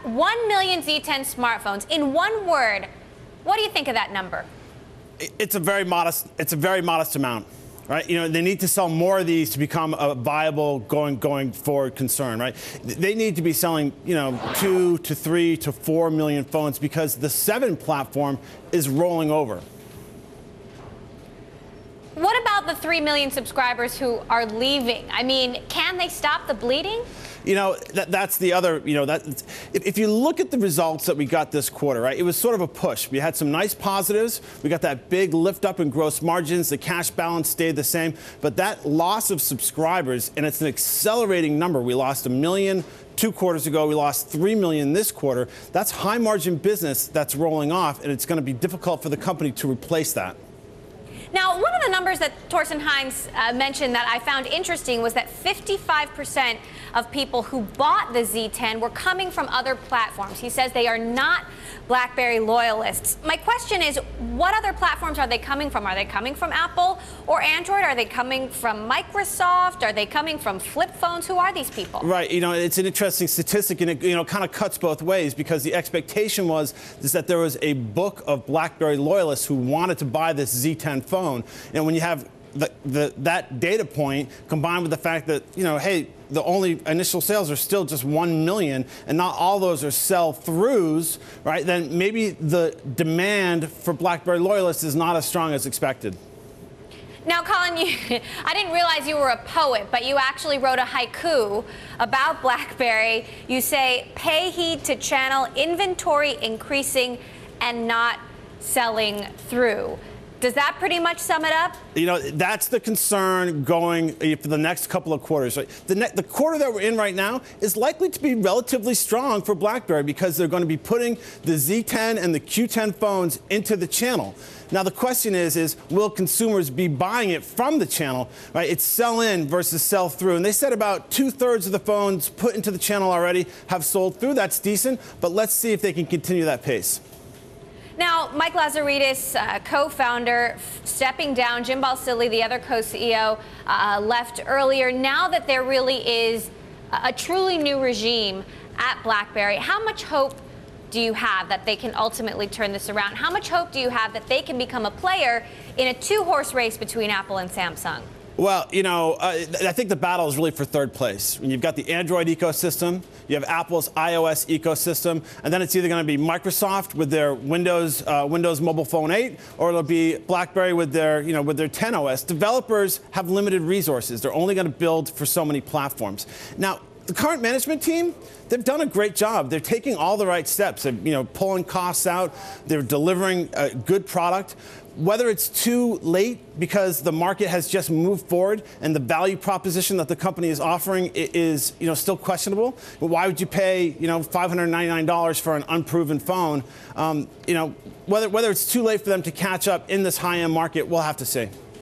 1 million Z10 smartphones. In one word, what do you think of that number? It's a very modest amount. Right, they need to sell more of these to become a viable going forward concern. Right, they need to be selling 2 to 3 to 4 million phones because the 7 platform is rolling over. What about the 3 million subscribers who are leaving? I mean, can they stop the bleeding? That's the other, if you look at the results that we got this quarter, right, it was sort of a push. We had some nice positives. We got that big lift up in gross margins. The cash balance stayed the same. But that loss of subscribers, and it's an accelerating number. We lost 1 million 2 quarters ago. We lost 3 million this quarter. That's high margin business that's rolling off, and it's going to be difficult for the company to replace that. Now, one of the numbers that Torsten Heinz mentioned that I found interesting was that 55% of people who bought the Z10 were coming from other platforms. He says they are not BlackBerry loyalists. My question is, what other platforms are they coming from? Are they coming from Apple or Android? Are they coming from Microsoft? Are they coming from flip phones? Who are these people? Right. It's an interesting statistic, and it kind of cuts both ways because the expectation was that there was a book of BlackBerry loyalists who wanted to buy this Z10 phone. And when you have that data point combined with the fact that, hey, the only initial sales are still just 1 million and not all those are sell-throughs, right, then maybe the demand for BlackBerry loyalists is not as strong as expected. Now, Colin, I didn't realize you were a poet, but you actually wrote a haiku about BlackBerry. You say, pay heed to channel inventory increasing and not selling through. Does that pretty much sum it up? That's the concern going for the next couple of quarters. Right? The quarter that we're in right now is likely to be relatively strong for BlackBerry because they're going to be putting the Z10 and the Q10 phones into the channel. Now, the question is will consumers be buying it from the channel? Right? It's sell-in versus sell-through. And they said about 2/3 of the phones put into the channel already have sold through. That's decent. But let's see if they can continue that pace. Now, Mike Lazaridis, co-founder, stepping down. Jim Balsillie, the other co-CEO, left earlier. Now that there really is a truly new regime at BlackBerry, how much hope do you have that they can ultimately turn this around? How much hope do you have that they can become a player in a 2-horse race between Apple and Samsung? Well, I think the battle is really for third place. You've got the Android ecosystem, you have Apple's iOS ecosystem, and then it's either going to be Microsoft with their Windows Mobile Phone 8, or it'll be BlackBerry with their 10 OS. Developers have limited resources. They're only going to build for so many platforms. Now, the current management team, they've done a great job. They're taking all the right steps. They're, pulling costs out. They're delivering a good product. Whether it's too late because the market has just moved forward and the value proposition that the company is offering is, still questionable. But why would you pay, $599 for an unproven phone? Whether it's too late for them to catch up in this high-end market, we'll have to see.